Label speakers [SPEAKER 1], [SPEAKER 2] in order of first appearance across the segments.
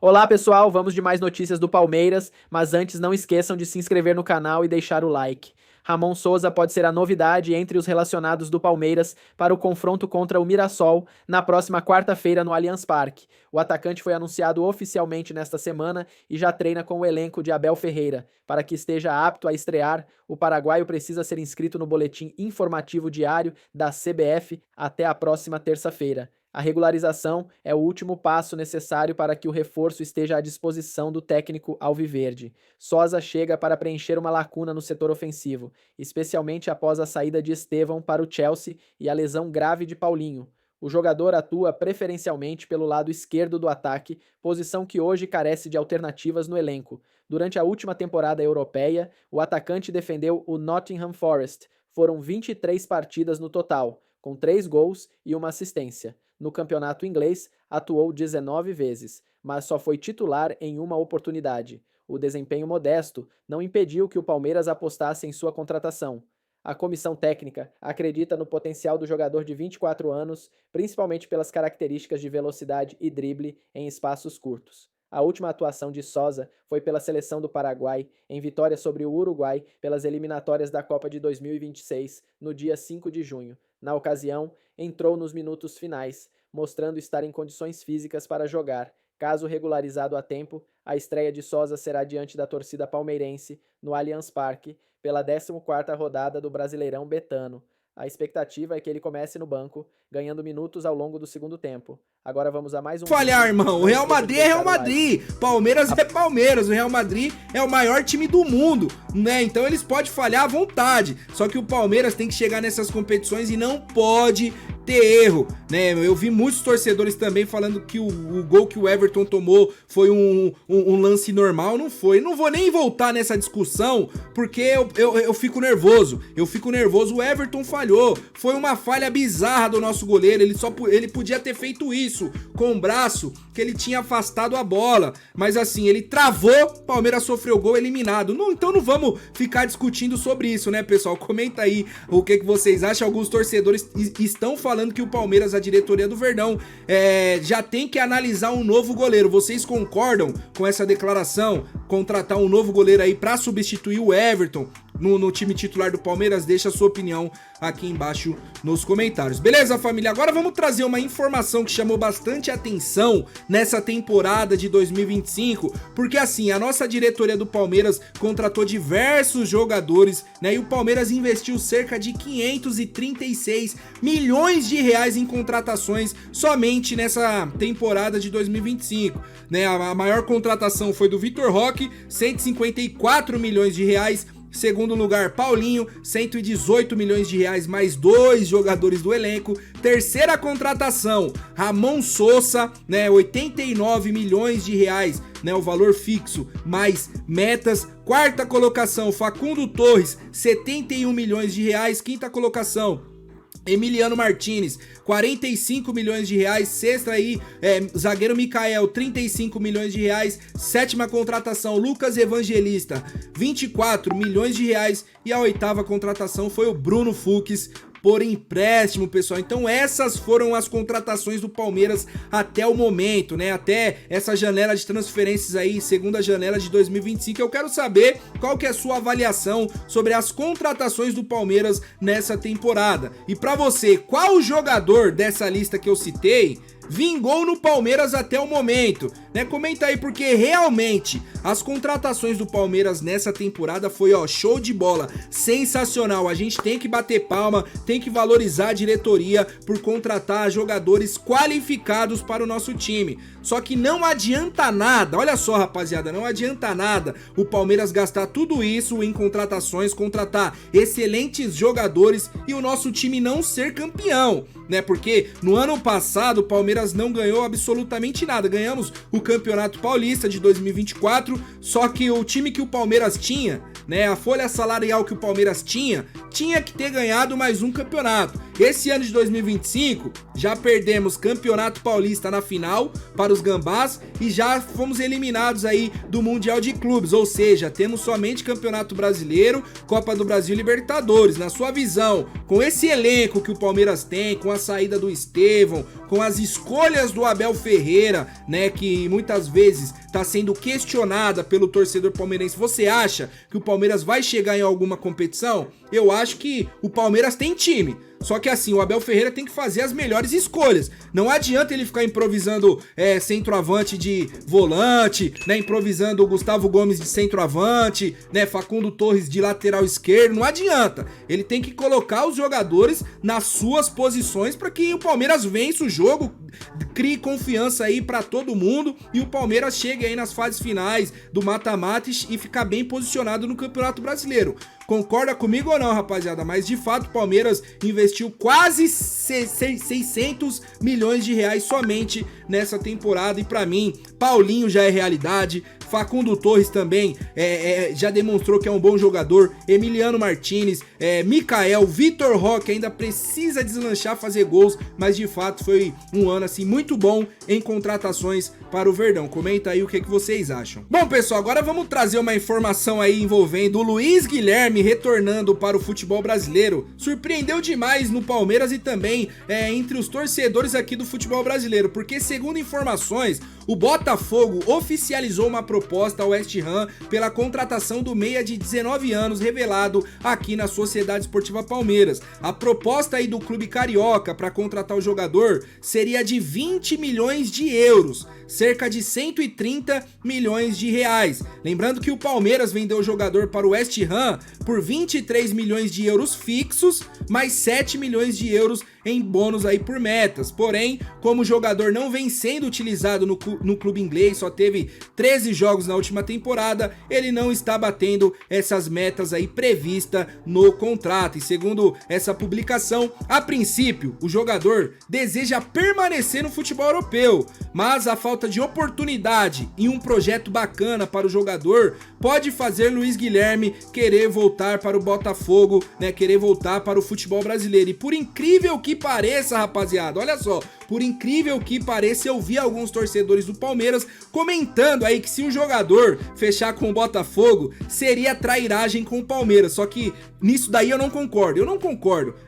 [SPEAKER 1] Olá pessoal, vamos de mais notícias do Palmeiras, mas antes não esqueçam de se inscrever no canal e deixar o like. Ramon Souza pode ser a novidade entre os relacionados do Palmeiras para o confronto contra o Mirassol na próxima quarta-feira no Allianz Parque. O atacante foi anunciado oficialmente nesta semana e já treina com o elenco de Abel Ferreira. Para que esteja apto a estrear, o paraguaio precisa ser inscrito no boletim informativo diário da CBF até a próxima terça-feira. A regularização é o último passo necessário para que o reforço esteja à disposição do técnico alviverde. Souza chega para preencher uma lacuna no setor ofensivo, especialmente após a saída de Estevão para o Chelsea e a lesão grave de Paulinho. O jogador atua preferencialmente pelo lado esquerdo do ataque, posição que hoje carece de alternativas no elenco. Durante a última temporada europeia, o atacante defendeu o Nottingham Forest. Foram 23 partidas no total, com 3 gols e uma assistência. No campeonato inglês, atuou 19 vezes, mas só foi titular em uma oportunidade. O desempenho modesto não impediu que o Palmeiras apostasse em sua contratação. A comissão técnica acredita no potencial do jogador de 24 anos, principalmente pelas características de velocidade e drible em espaços curtos. A última atuação de Souza foi pela seleção do Paraguai, em vitória sobre o Uruguai pelas eliminatórias da Copa de 2026, no dia 5 de junho. Na ocasião, entrou nos minutos finais, mostrando estar em condições físicas para jogar. Caso regularizado a tempo, a estreia de Souza será diante da torcida palmeirense no Allianz Parque pela 14ª rodada do Brasileirão Betano. A expectativa é que ele comece no banco, ganhando minutos ao longo do segundo tempo. Agora vamos a mais um...
[SPEAKER 2] Falhar, irmão. O Real Madrid é Real Madrid. Palmeiras é Palmeiras. O Real Madrid é o maior time do mundo, né? Então eles podem falhar à vontade. Só que o Palmeiras tem que chegar nessas competições e não pode ter erro, né? Eu vi muitos torcedores também falando que o gol que o Everton tomou foi um lance normal. Não foi. Não vou nem voltar nessa discussão, porque eu fico nervoso. O Everton falhou. Foi uma falha bizarra do nosso goleiro. Ele podia ter feito isso com o braço, que ele tinha afastado a bola, mas assim, ele travou, Palmeiras sofreu gol, eliminado. Não, então não vamos ficar discutindo sobre isso, né, pessoal? Comenta aí o que vocês acham. Alguns torcedores estão falando que o Palmeiras, a diretoria do Verdão, já tem que analisar um novo goleiro. Vocês concordam com essa declaração? Contratar um novo goleiro aí pra substituir o Everton no time titular do Palmeiras? Deixa a sua opinião aqui embaixo nos comentários. Beleza, família? Agora vamos trazer uma informação que chamou bastante atenção nessa temporada de 2025, porque assim, a nossa diretoria do Palmeiras contratou diversos jogadores, né? E o Palmeiras investiu cerca de 536 milhões de reais em contratações somente nessa temporada de 2025, né? A maior contratação foi do Vitor Roque, 154 milhões de reais. Segundo lugar, Paulinho, 118 milhões de reais, mais 2 jogadores do elenco. Terceira contratação, Ramon Souza, né, 89 milhões de reais, né, o valor fixo, mais metas. Quarta colocação, Facundo Torres, 71 milhões de reais. Quinta colocação, Emiliano Martinez, 45 milhões de reais. Sexta aí, zagueiro Mikael, 35 milhões de reais. Sétima contratação, Lucas Evangelista, 24 milhões de reais. E a oitava contratação foi o Bruno Fux, por empréstimo, pessoal. Então essas foram as contratações do Palmeiras até o momento, né? Até essa janela de transferências aí, segunda janela de 2025. Eu quero saber qual que é a sua avaliação sobre as contratações do Palmeiras nessa temporada. E pra você, qual jogador dessa lista que eu citei vingou no Palmeiras até o momento, né? Comenta aí, porque realmente as contratações do Palmeiras nessa temporada foi, ó, show de bola, sensacional. A gente tem que bater palma, tem que valorizar a diretoria por contratar jogadores qualificados para o nosso time. Só que não adianta nada, olha só, rapaziada, não adianta nada o Palmeiras gastar tudo isso em contratações, contratar excelentes jogadores e o nosso time não ser campeão, né? Porque no ano passado o Palmeiras não ganhou absolutamente nada. Ganhamos o Campeonato Paulista de 2024, só que o time que o Palmeiras tinha, né, a folha salarial que o Palmeiras tinha que ter ganhado mais um campeonato. Esse ano de 2025, já perdemos Campeonato Paulista na final para os Gambás e já fomos eliminados aí do Mundial de Clubes, ou seja, temos somente Campeonato Brasileiro, Copa do Brasil e Libertadores. Na sua visão, com esse elenco que o Palmeiras tem, com a saída do Estevão, com as escolhas do Abel Ferreira, né, que muitas vezes está sendo questionada pelo torcedor palmeirense, você acha que o Palmeiras vai chegar em alguma competição? Eu acho que o Palmeiras tem time. Só que assim, o Abel Ferreira tem que fazer as melhores escolhas. Não adianta ele ficar improvisando centroavante de volante, né? Improvisando o Gustavo Gomes de centroavante, né? Facundo Torres de lateral esquerdo. Não adianta. Ele tem que colocar os jogadores nas suas posições para que o Palmeiras vença o jogo, crie confiança aí para todo mundo e o Palmeiras chegue aí nas fases finais do mata-mata e ficar bem posicionado no Campeonato Brasileiro. Concorda comigo ou não, rapaziada? Mas de fato o Palmeiras investiu quase 600 milhões de reais somente nessa temporada e pra mim, Paulinho já é realidade, Facundo Torres também já demonstrou que é um bom jogador, Emiliano Martinez, Mikael, Vitor Roque ainda precisa deslanchar, fazer gols, mas de fato foi um ano assim muito bom em contratações para o Verdão. Comenta aí o que vocês acham. Bom, pessoal, agora vamos trazer uma informação aí envolvendo o Luiz Guilherme retornando para o futebol brasileiro. Surpreendeu demais no Palmeiras e também entre os torcedores aqui do futebol brasileiro, porque segundo informações, o Botafogo oficializou uma proposta ao West Ham pela contratação do meia de 19 anos revelado aqui na Sociedade Esportiva Palmeiras. A proposta aí do clube carioca para contratar o jogador seria de 20 milhões de euros, cerca de 130 milhões de reais. Lembrando que o Palmeiras vendeu o jogador para o West Ham por 23 milhões de euros fixos, mais 7 milhões de euros em bônus aí por metas. Porém, como o jogador não vem sendo utilizado no clube inglês, só teve 13 jogos na última temporada, ele não está batendo essas metas aí previstas no contrato. E segundo essa publicação, a princípio, o jogador deseja permanecer no futebol europeu, mas a falta de oportunidade e um projeto bacana para o jogador pode fazer Luiz Guilherme querer voltar para o Botafogo, né, querer voltar para o futebol brasileiro. E por incrível que pareça, rapaziada, olha só, por incrível que pareça, eu vi alguns torcedores do Palmeiras comentando aí que se o jogador fechar com o Botafogo, seria trairagem com o Palmeiras. Só que nisso daí eu não concordo,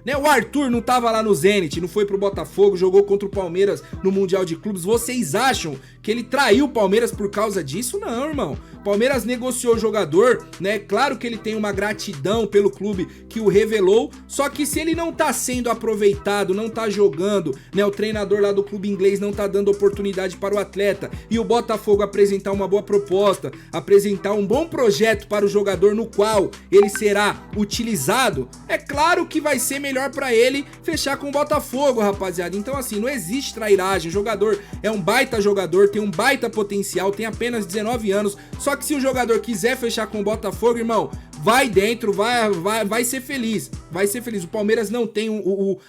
[SPEAKER 2] né? O Arthur não tava lá no Zenit, não foi pro Botafogo, jogou contra o Palmeiras no Mundial de Clubes. Vocês acham que ele traiu o Palmeiras por causa disso? Não, irmão. Palmeiras negociou o jogador, né? Claro que ele tem uma gratidão pelo clube que o revelou, só que se ele não tá sendo aproveitado, não tá jogando, né? O treinador lá do clube inglês não tá dando oportunidade para o atleta e o Botafogo apresentar uma boa proposta, apresentar um bom projeto para o jogador no qual ele será utilizado, é claro que vai ser melhor para ele fechar com o Botafogo, rapaziada. Então assim, não existe trairagem, o jogador é um baita jogador, tem um baita potencial, tem apenas 19 anos, só que se o jogador quiser fechar com o Botafogo, irmão, vai dentro, vai ser feliz, vai ser feliz. O Palmeiras não tem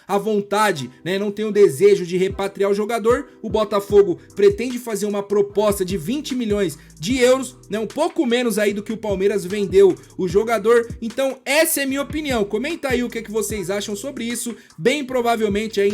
[SPEAKER 2] a vontade, né, não tem o desejo de repatriar o jogador. O Botafogo pretende fazer uma proposta de 20 milhões de euros, né, um pouco menos aí do que o Palmeiras vendeu o jogador. Então essa é a minha opinião. Comenta aí o que vocês acham sobre isso. Bem provavelmente aí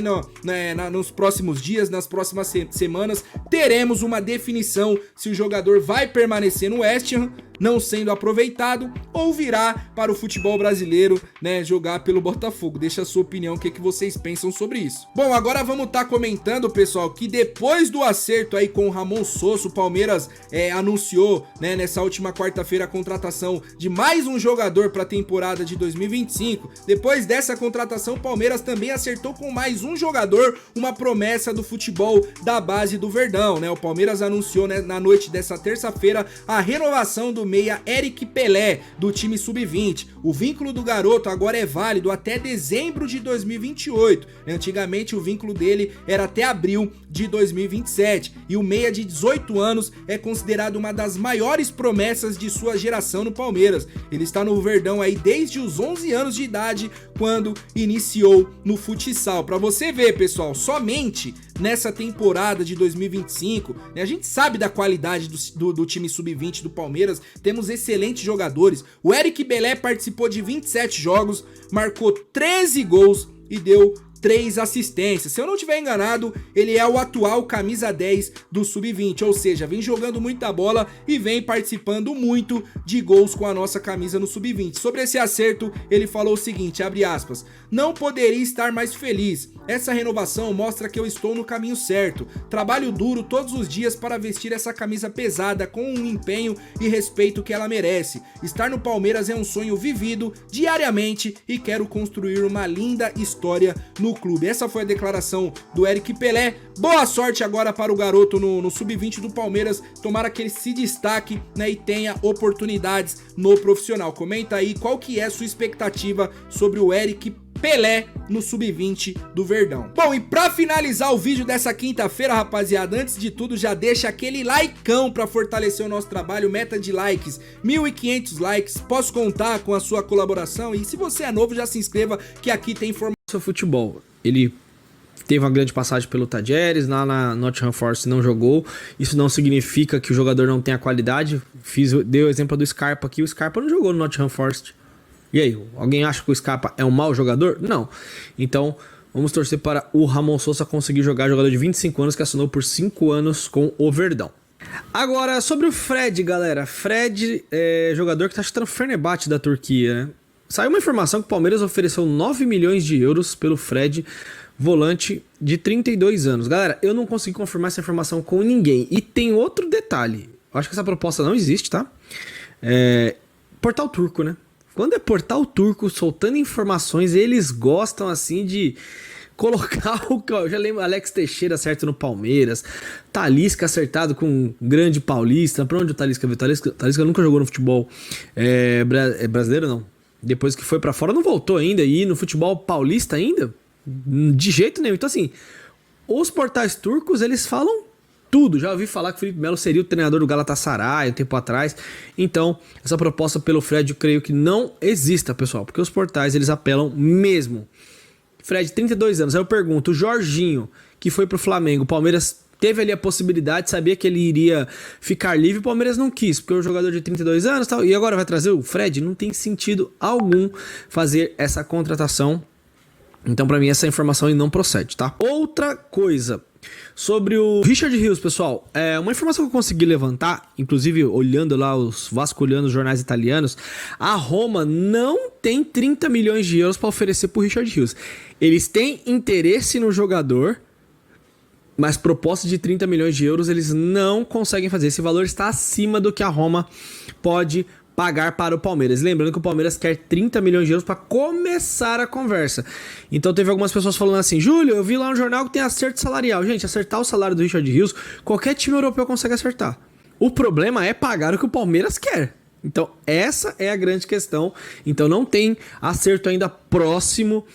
[SPEAKER 2] nos próximos dias, nas próximas semanas, teremos uma definição se o jogador vai permanecer no West Ham, não sendo aproveitado, ou virá para o futebol brasileiro, né, jogar pelo Botafogo. Deixa a sua opinião, o que vocês pensam sobre isso. Bom, agora vamos estar comentando, pessoal, que depois do acerto aí com o Ramon Sosso, o Palmeiras anunciou, né, nessa última quarta-feira a contratação de mais um jogador para a temporada de 2025. Depois dessa contratação, o Palmeiras também acertou com mais um jogador, uma promessa do futebol da base do Verdão, né? O Palmeiras anunciou, né, na noite dessa terça-feira a renovação do meia Eric Pelé, do time sub-20. O vínculo do garoto agora é válido até dezembro de 2028. Antigamente o vínculo dele era até abril de 2027. E o meia de 18 anos é considerado uma das maiores promessas de sua geração no Palmeiras. Ele está no Verdão aí desde os 11 anos de idade, quando iniciou no futsal. Para você ver, pessoal, somente nessa temporada de 2025, né, a gente sabe da qualidade do time sub-20 do Palmeiras, temos excelentes jogadores. O Eric Pelé participou de 27 jogos, marcou 13 gols e deu 3 assistências. Se eu não estiver enganado, ele é o atual camisa 10 do Sub-20, ou seja, vem jogando muita bola e vem participando muito de gols com a nossa camisa no Sub-20. Sobre esse acerto, ele falou o seguinte, abre aspas, não poderia estar mais feliz. Essa renovação mostra que eu estou no caminho certo. Trabalho duro todos os dias para vestir essa camisa pesada com um empenho e respeito que ela merece. Estar no Palmeiras é um sonho vivido diariamente e quero construir uma linda história no clube. Essa foi a declaração do Eric Pelé. Boa sorte agora para o garoto no Sub-20 do Palmeiras. Tomara que ele se destaque, né, e tenha oportunidades no profissional. Comenta aí qual que é a sua expectativa sobre o Eric Pelé no Sub-20 do Verdão. Bom, e pra finalizar o vídeo dessa quinta-feira, rapaziada, antes de tudo, já deixa aquele likeão pra fortalecer o nosso trabalho, meta de likes, 1.500 likes, posso contar com a sua colaboração? E se você é novo, já se inscreva, que aqui tem informação sobre futebol. Ele teve uma grande passagem pelo Tajeres, lá na Nottingham Forest não jogou, isso não significa que o jogador não tenha qualidade, dei o exemplo do Scarpa aqui, o Scarpa não jogou no Nottingham Forest. E aí, alguém acha que o Scarpa é um mau jogador? Não. Então, vamos torcer para o Ramon Sousa conseguir jogar, jogador de 25 anos que assinou por 5 anos com o Verdão. Agora, sobre o Fred, galera. Fred é jogador que está chutando Fenerbahçe da Turquia, né? Saiu uma informação que o Palmeiras ofereceu 9 milhões de euros pelo Fred, volante de 32 anos. Galera, eu não consegui confirmar essa informação com ninguém. E tem outro detalhe. Eu acho que essa proposta não existe, tá? Portal turco, né? Quando é portal turco soltando informações, eles gostam assim de colocar o... Eu já lembro Alex Teixeira certo no Palmeiras, Talisca acertado com um grande paulista. Pra onde o Talisca veio? Talisca nunca jogou no futebol brasileiro, não. Depois que foi pra fora não voltou ainda. E no futebol paulista ainda? De jeito nenhum. Então assim, os portais turcos, eles falam tudo. Já ouvi falar que o Felipe Melo seria o treinador do Galatasaray um tempo atrás. Então, essa proposta pelo Fred eu creio que não exista, pessoal. Porque os portais, eles apelam mesmo. Fred, 32 anos. Aí eu pergunto, o Jorginho, que foi pro Flamengo, o Palmeiras teve ali a possibilidade, sabia que ele iria ficar livre, o Palmeiras não quis, porque é um jogador de 32 anos e tal. E agora vai trazer o Fred? Não tem sentido algum fazer essa contratação. Então, pra mim, essa informação não procede, tá? Outra coisa... Sobre o Richard Rios, pessoal, uma informação que eu consegui levantar, inclusive olhando lá vasculhando os jornais italianos, a Roma não tem 30 milhões de euros para oferecer para o Richard Rios. Eles têm interesse no jogador, mas proposta de 30 milhões de euros eles não conseguem fazer. Esse valor está acima do que a Roma pode pagar para o Palmeiras. Lembrando que o Palmeiras quer 30 milhões de euros para começar a conversa. Então teve algumas pessoas falando assim, Júlio, eu vi lá no jornal que tem acerto salarial. Gente, acertar o salário do Richard Rios, qualquer time europeu consegue acertar. O problema é pagar o que o Palmeiras quer. Então essa é a grande questão. Então não tem acerto ainda próximo,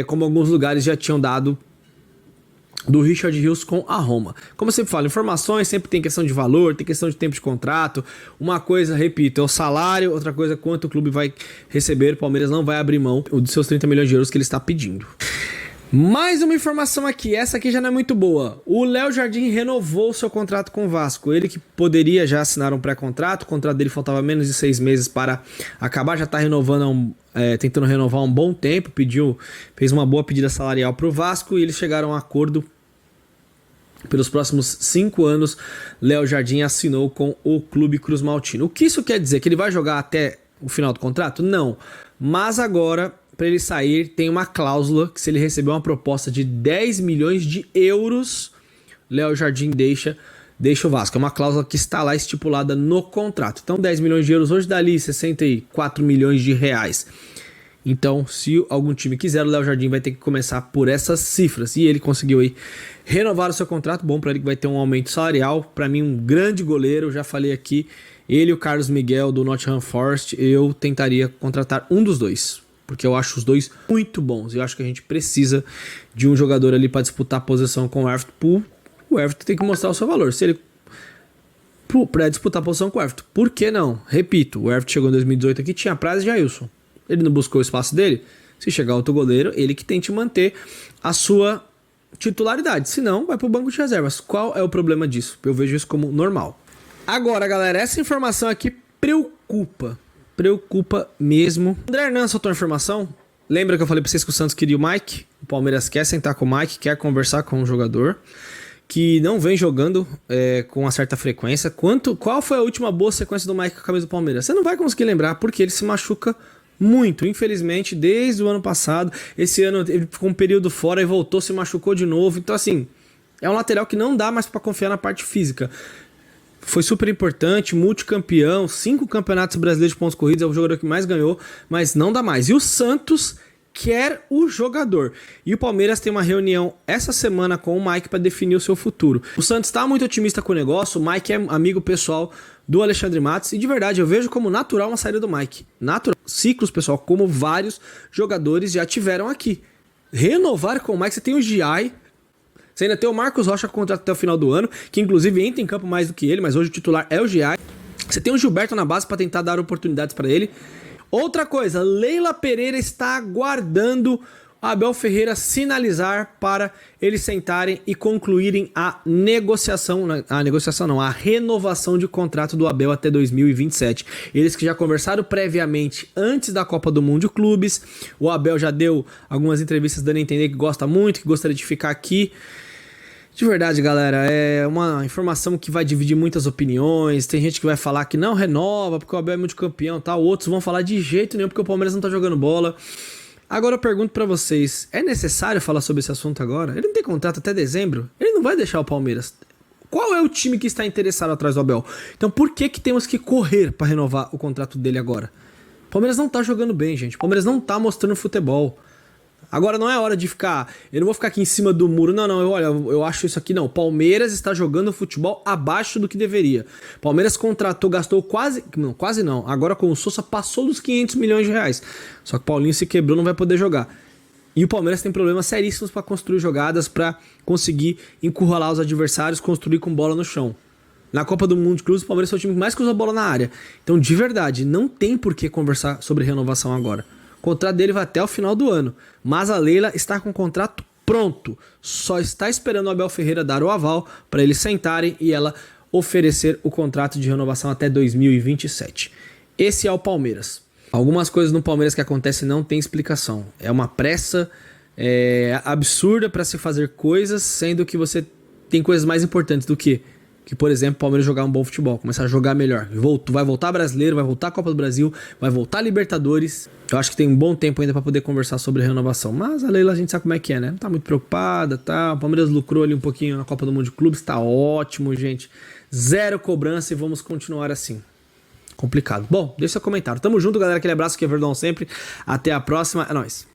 [SPEAKER 2] como alguns lugares já tinham dado, do Richard Rios com a Roma. Como eu sempre falo, informações sempre tem questão de valor, tem questão de tempo de contrato. Uma coisa, repito, é o salário, outra coisa é quanto o clube vai receber. O Palmeiras não vai abrir mão dos seus 30 milhões de euros que ele está pedindo. Mais uma informação aqui, essa aqui já não é muito boa. O Léo Jardim renovou seu contrato com o Vasco. Ele que poderia já assinar um pré-contrato, o contrato dele faltava menos de 6 meses para acabar, já está renovando tentando renovar há um bom tempo, fez uma boa pedida salarial para o Vasco e eles chegaram a um acordo. Pelos próximos 5 anos, Léo Jardim assinou com o Clube Cruz Maltino. O que isso quer dizer? Que ele vai jogar até o final do contrato? Não. Mas agora, para ele sair, tem uma cláusula que se ele receber uma proposta de 10 milhões de euros, Léo Jardim deixa o Vasco. É uma cláusula que está lá estipulada no contrato. Então 10 milhões de euros hoje dá ali 64 milhões de reais. Então, se algum time quiser, o Léo Jardim vai ter que começar por essas cifras. E ele conseguiu aí renovar o seu contrato. Bom para ele que vai ter um aumento salarial. Para mim, um grande goleiro. Já falei aqui, ele e o Carlos Miguel do Nottingham Forest. Eu tentaria contratar um dos dois, porque eu acho os dois muito bons. Eu acho que a gente precisa de um jogador ali para disputar a posição com o Everton. O Everton tem que mostrar o seu valor. Se ele para disputar a posição com o Everton, por que não? Repito, o Everton chegou em 2018 aqui, tinha Praz e Jailson. Ele não buscou o espaço dele? Se chegar outro goleiro, ele que tente manter a sua titularidade. Se não, vai pro banco de reservas. Qual é o problema disso? Eu vejo isso como normal. Agora, galera, essa informação aqui preocupa. Preocupa mesmo. André Hernan soltou a informação
[SPEAKER 3] Lembra que eu falei pra vocês que o Santos queria o Mike? O Palmeiras quer sentar com o Mike, quer conversar com o jogador, que não vem jogando com uma certa frequência. Qual foi a última boa sequência do Mike com a camisa do Palmeiras? Você não vai conseguir lembrar, porque ele se machuca muito, infelizmente, desde o ano passado. Esse ano ele ficou um período fora e voltou, se machucou de novo. Então, assim, é um lateral que não dá mais pra confiar na parte física. Foi super importante, multicampeão, 5 campeonatos brasileiros de pontos corridos, é o jogador que mais ganhou, mas não dá mais. E o Santos quer o jogador. E o Palmeiras tem uma reunião essa semana com o Mike para definir o seu futuro. O Santos está muito otimista com o negócio, o Mike é amigo pessoal do Alexandre Matos, e de verdade eu vejo como natural uma saída do Mike. Natural. Ciclos, pessoal, como vários jogadores já tiveram aqui. Renovar com o Mike, você tem o Giai, você ainda tem o Marcos Rocha com contrato até o final do ano, que inclusive entra em campo mais do que ele, mas hoje o titular é o Giai. Você tem o Gilberto na base para tentar dar oportunidades para ele. Outra coisa, Leila Pereira está aguardando Abel Ferreira sinalizar para eles sentarem e concluírem a renovação de contrato do Abel até 2027. Eles que já conversaram previamente antes da Copa do Mundo de Clubes. O Abel já deu algumas entrevistas dando a entender que gosta muito, que gostaria de ficar aqui. De verdade, galera, é uma informação que vai dividir muitas opiniões. Tem gente que vai falar que não renova porque o Abel é multicampeão e tal. Outros vão falar de jeito nenhum porque o Palmeiras não tá jogando bola. Agora eu pergunto pra vocês, é necessário falar sobre esse assunto agora? Ele não tem contrato até dezembro? Ele não vai deixar o Palmeiras. Qual é o time que está interessado atrás do Abel? Então por que temos que correr pra renovar o contrato dele agora? O Palmeiras não tá jogando bem, gente. O Palmeiras não tá mostrando futebol. Agora não é hora de ficar... Eu não vou ficar aqui em cima do muro. Não. Olha, eu acho isso aqui não. Palmeiras está jogando futebol abaixo do que deveria. Palmeiras contratou, gastou quase... Não, quase não. Agora com o Sousa passou dos 500 milhões de reais. Só que o Paulinho se quebrou, não vai poder jogar. E o Palmeiras tem problemas seríssimos para construir jogadas, para conseguir encurralar os adversários, construir com bola no chão. Na Copa do Mundo de Clubes, o Palmeiras é o time que mais cruzou a bola na área. Então, de verdade, não tem por que conversar sobre renovação agora. O contrato dele vai até o final do ano, mas a Leila está com o contrato pronto. Só está esperando o Abel Ferreira dar o aval para eles sentarem e ela oferecer o contrato de renovação até 2027. Esse é o Palmeiras. Algumas coisas no Palmeiras que acontecem não tem explicação. É uma pressa absurda para se fazer coisas, sendo que você tem coisas mais importantes do que, por exemplo, o Palmeiras jogar um bom futebol, começar a jogar melhor. Vai voltar brasileiro, vai voltar a Copa do Brasil, vai voltar a Libertadores. Eu acho que tem um bom tempo ainda para poder conversar sobre renovação. Mas a Leila a gente sabe como é que é, né? Não tá muito preocupada, tá? O Palmeiras lucrou ali um pouquinho na Copa do Mundo de Clubes, tá ótimo, gente. Zero cobrança e vamos continuar assim. Complicado. Bom, deixa seu comentário. Tamo junto, galera. Aquele abraço que é Verdão sempre. Até a próxima. É nóis.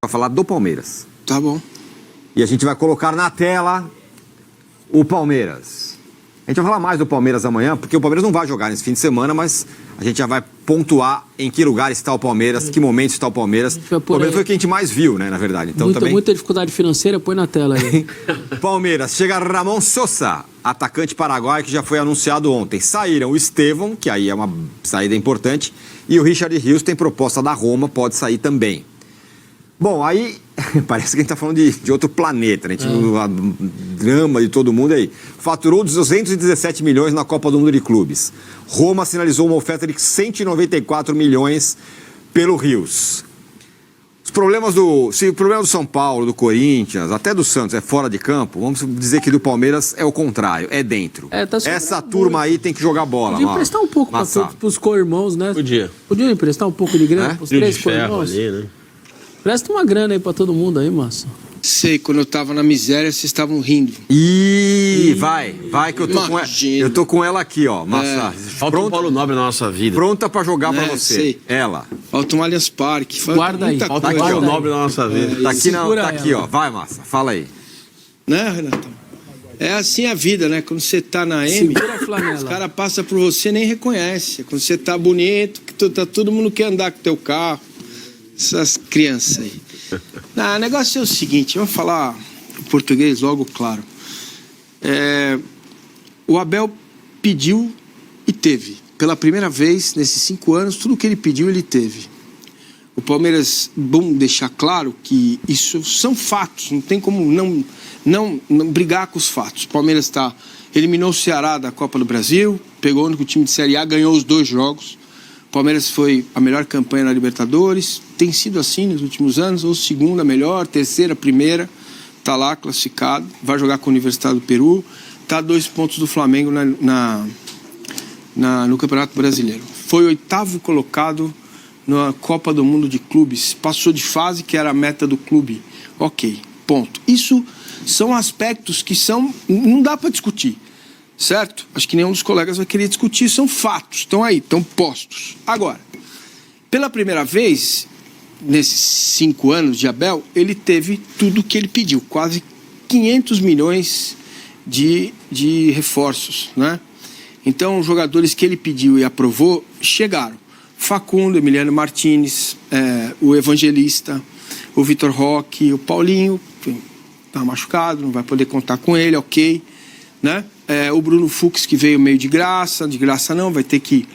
[SPEAKER 4] Pra falar do Palmeiras.
[SPEAKER 5] Tá bom.
[SPEAKER 4] E a gente vai colocar na tela o Palmeiras. A gente vai falar mais do Palmeiras amanhã, porque o Palmeiras não vai jogar nesse fim de semana, mas a gente já vai pontuar em que lugar está o Palmeiras, que momento está o Palmeiras. O Palmeiras foi o que a gente mais viu, né, na verdade. Então,
[SPEAKER 5] muita dificuldade financeira, põe na tela aí.
[SPEAKER 4] Palmeiras, chega Ramon Sosa, atacante paraguaio que já foi anunciado ontem. Saíram o Estevão, que aí é uma saída importante, e o Richard Rios tem proposta da Roma, pode sair também. Bom, aí parece que a gente tá falando de outro planeta, né? A drama de todo mundo aí. Faturou 217 milhões na Copa do Mundo de Clubes. Roma sinalizou uma oferta de 194 milhões pelo Rios. Se o problema do São Paulo, do Corinthians, até do Santos é fora de campo, vamos dizer que do Palmeiras é o contrário, é dentro. Essa turma aí tem que jogar bola.
[SPEAKER 5] Podia emprestar um pouco pros co-irmãos, né?
[SPEAKER 3] Podia
[SPEAKER 5] emprestar um pouco de grana pros três co-irmãos.
[SPEAKER 3] Né?
[SPEAKER 5] Presta uma grana aí pra todo mundo aí, moço.
[SPEAKER 6] Sei, quando eu tava na miséria, vocês estavam rindo.
[SPEAKER 4] Vai que eu tô com ela. Eu tô com ela aqui, ó. Massa.
[SPEAKER 7] Falta um Paulo Nobre na nossa vida.
[SPEAKER 4] Pronta pra jogar pra você.
[SPEAKER 6] Sei.
[SPEAKER 4] Ela.
[SPEAKER 6] Falta um Allianz Parque.
[SPEAKER 5] Guarda aí.
[SPEAKER 7] Falta um Paulo Nobre na nossa vida.
[SPEAKER 4] Tá aqui, ó. Vai, Massa. Fala aí.
[SPEAKER 6] Né, Renatão? É assim a vida, né? Quando você tá na M, os caras passam por você e nem reconhece. Quando você tá bonito, tá todo mundo quer andar com teu carro. Essas crianças aí. O negócio é o seguinte, vamos falar em português logo, claro. O Abel pediu e teve. Pela primeira vez, nesses 5 anos, tudo que ele pediu, ele teve. O Palmeiras, bom deixar claro que isso são fatos, não tem como não brigar com os fatos. O Palmeiras eliminou o Ceará da Copa do Brasil, pegou o único time de Série A, ganhou os 2 jogos. Palmeiras foi a melhor campanha na Libertadores, tem sido assim nos últimos anos, ou segunda melhor, terceira, primeira, está lá classificado, vai jogar com a Universidade do Peru, está a 2 pontos do Flamengo no Campeonato Brasileiro. Foi 8º colocado na Copa do Mundo de Clubes, passou de fase, que era a meta do clube. Ok, ponto. Isso são aspectos que não dá para discutir. Certo? Acho que nenhum dos colegas vai querer discutir, são fatos, estão aí, estão postos. Agora, pela primeira vez, nesses 5 anos de Abel, ele teve tudo o que ele pediu, quase 500 milhões de reforços, né? Então, os jogadores que ele pediu e aprovou chegaram. Facundo, Emiliano Martínez, o Evangelista, o Vitor Roque, o Paulinho, está machucado, não vai poder contar com ele, ok, né? O Bruno Fux, que veio meio de graça não, vai ter que,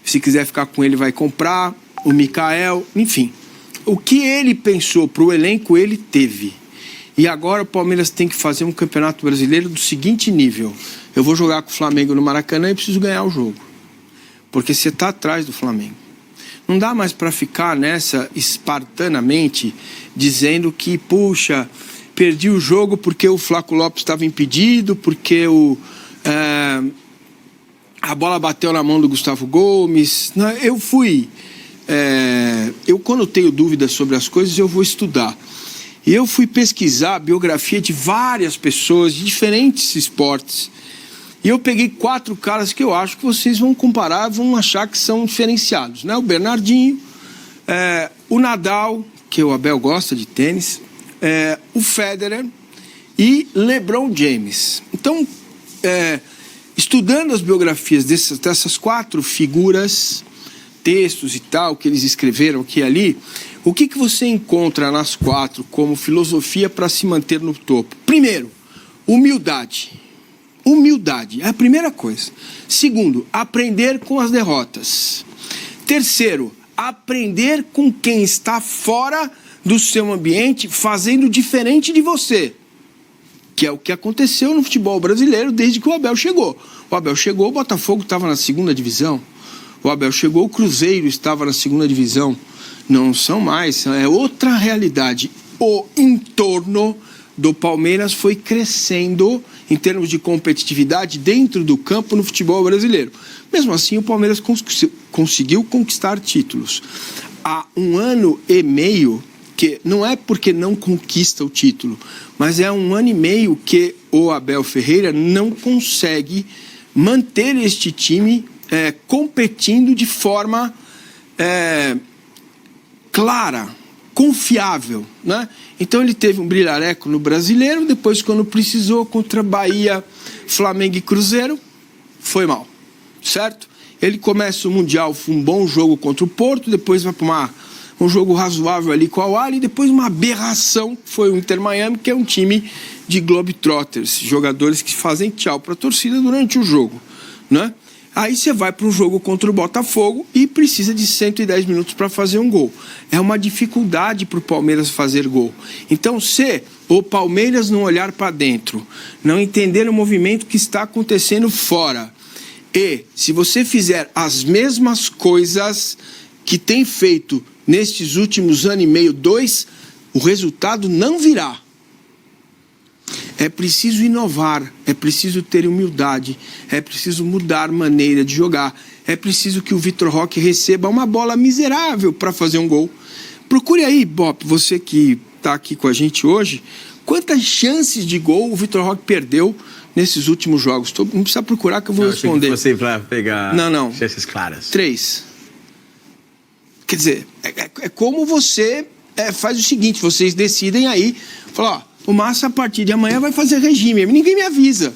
[SPEAKER 6] se quiser ficar com ele, vai comprar. O Mikael, enfim. O que ele pensou para o elenco, ele teve. E agora o Palmeiras tem que fazer um campeonato brasileiro do seguinte nível. Eu vou jogar com o Flamengo no Maracanã e preciso ganhar o jogo. Porque você está atrás do Flamengo. Não dá mais para ficar nessa espartanamente dizendo que, puxa, perdi o jogo porque o Flaco Lopes estava impedido, porque a bola bateu na mão do Gustavo Gomes. Não, eu quando tenho dúvidas sobre as coisas, eu vou estudar. E eu fui pesquisar a biografia de várias pessoas de diferentes esportes. E eu peguei 4 caras que eu acho que vocês vão comparar, vão achar que são diferenciados, né? O Bernardinho, o Nadal, que o Abel gosta de tênis, o Federer e LeBron James. Então, estudando as biografias dessas 4 figuras, textos e tal, que eles escreveram aqui e ali, o que você encontra nas 4 como filosofia para se manter no topo? Primeiro, humildade. Humildade é a primeira coisa. Segundo, aprender com as derrotas. Terceiro, aprender com quem está fora do seu ambiente, fazendo diferente de você, que é o que aconteceu no futebol brasileiro desde que o Abel chegou. O Abel chegou, o Botafogo estava na 2ª divisão. O Abel chegou, o Cruzeiro estava na 2ª divisão. Não são mais, é outra realidade. O entorno do Palmeiras foi crescendo em termos de competitividade dentro do campo no futebol brasileiro. Mesmo assim, o Palmeiras conseguiu conquistar títulos. Há 1 ano e meio, que não é porque não conquista o título, mas é 1 ano e meio que o Abel Ferreira não consegue manter este time competindo de forma clara, confiável, né? Então ele teve um brilhareco no Brasileiro, depois quando precisou contra Bahia, Flamengo e Cruzeiro, foi mal, certo? Ele começa o Mundial, um bom jogo contra o Porto, depois vai para um jogo razoável ali com a Al-Ahly, e depois uma aberração, foi o Inter Miami, que é um time de Globetrotters, jogadores que fazem tchau para a torcida durante o jogo, né? Aí você vai para um jogo contra o Botafogo e precisa de 110 minutos para fazer um gol. É uma dificuldade para o Palmeiras fazer gol. Então, se o Palmeiras não olhar para dentro, não entender o movimento que está acontecendo fora, e se você fizer as mesmas coisas que tem feito nestes últimos 1 ano e meio, 2, o resultado não virá. É preciso inovar, é preciso ter humildade, é preciso mudar maneira de jogar, é preciso que o Vitor Roque receba uma bola miserável para fazer um gol. Procure aí, Bob, você que está aqui com a gente hoje, quantas chances de gol o Vitor Roque perdeu nesses últimos jogos? Não precisa procurar que eu vou responder.
[SPEAKER 7] Achei que você para pegar chances claras.
[SPEAKER 6] 3. Quer dizer, é como você faz o seguinte, vocês decidem aí, falar, ó, o Massa, a partir de amanhã, vai fazer regime. Ninguém me avisa.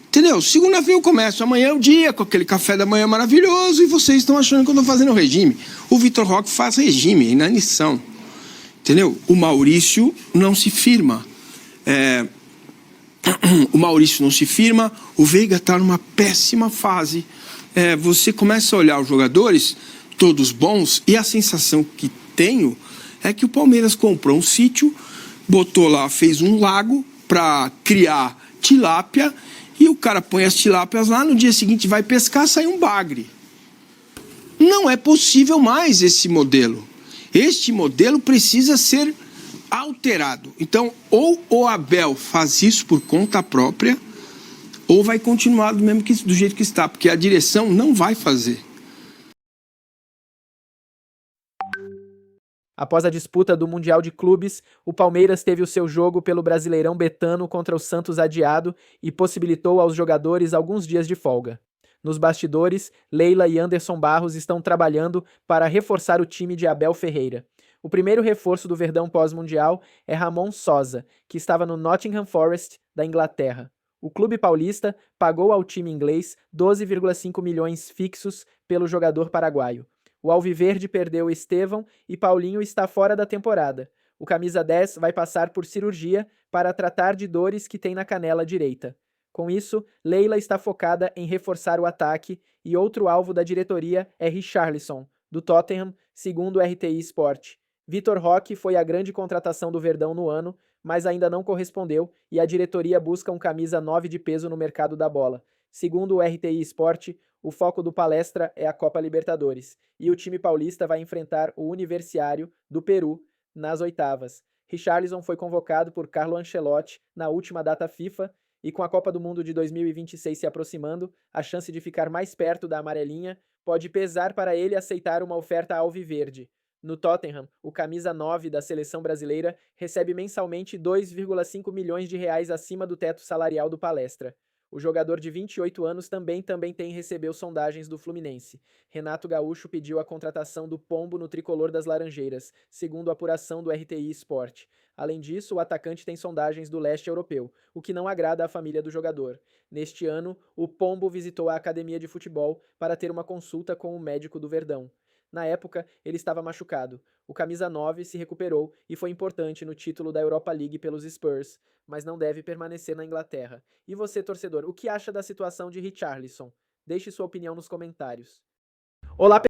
[SPEAKER 6] Entendeu? Segunda-feira eu começo. Amanhã é o dia, com aquele café da manhã maravilhoso, e vocês estão achando que eu estou fazendo regime. O Vitor Roque faz regime, inanição. Entendeu? O Maurício não se firma. O Maurício não se firma. O Veiga está numa péssima fase. Você começa a olhar os jogadores, todos bons, e a sensação que tenho é que o Palmeiras comprou um sítio, botou lá, fez um lago para criar tilápia, e o cara põe as tilápias lá, no dia seguinte vai pescar, sai um bagre. Não é possível mais esse modelo. Este modelo precisa ser alterado. Então, ou o Abel faz isso por conta própria, ou vai continuar do jeito que está, porque a direção não vai fazer.
[SPEAKER 1] Após a disputa do Mundial de Clubes, o Palmeiras teve o seu jogo pelo Brasileirão Betano contra o Santos adiado e possibilitou aos jogadores alguns dias de folga. Nos bastidores, Leila e Anderson Barros estão trabalhando para reforçar o time de Abel Ferreira. O primeiro reforço do Verdão pós-mundial é Ramon Sosa, que estava no Nottingham Forest, da Inglaterra. O clube paulista pagou ao time inglês 12,5 milhões fixos pelo jogador paraguaio. O Alviverde perdeu Estevão e Paulinho está fora da temporada. O camisa 10 vai passar por cirurgia para tratar de dores que tem na canela direita. Com isso, Leila está focada em reforçar o ataque e outro alvo da diretoria é Richarlison, do Tottenham, segundo o RTI Sport. Vitor Roque foi a grande contratação do Verdão no ano, mas ainda não correspondeu e a diretoria busca um camisa 9 de peso no mercado da bola. Segundo o RTI Sport, o foco do Palestra é a Copa Libertadores e o time paulista vai enfrentar o Universiário do Peru nas oitavas. Richarlison foi convocado por Carlo Ancelotti na última data FIFA e com a Copa do Mundo de 2026 se aproximando, a chance de ficar mais perto da amarelinha pode pesar para ele aceitar uma oferta alviverde. No Tottenham, o camisa 9 da seleção brasileira recebe mensalmente 2,5 milhões de reais acima do teto salarial do Palestra. O jogador de 28 anos também recebeu sondagens do Fluminense. Renato Gaúcho pediu a contratação do Pombo no tricolor das Laranjeiras, segundo a apuração do RTI Sport. Além disso, o atacante tem sondagens do leste europeu, o que não agrada à família do jogador. Neste ano, o Pombo visitou a academia de futebol para ter uma consulta com o médico do Verdão. Na época, ele estava machucado. O camisa 9 se recuperou e foi importante no título da Europa League pelos Spurs, mas não deve permanecer na Inglaterra. E você, torcedor, o que acha da situação de Richarlison? Deixe sua opinião nos comentários. Olá,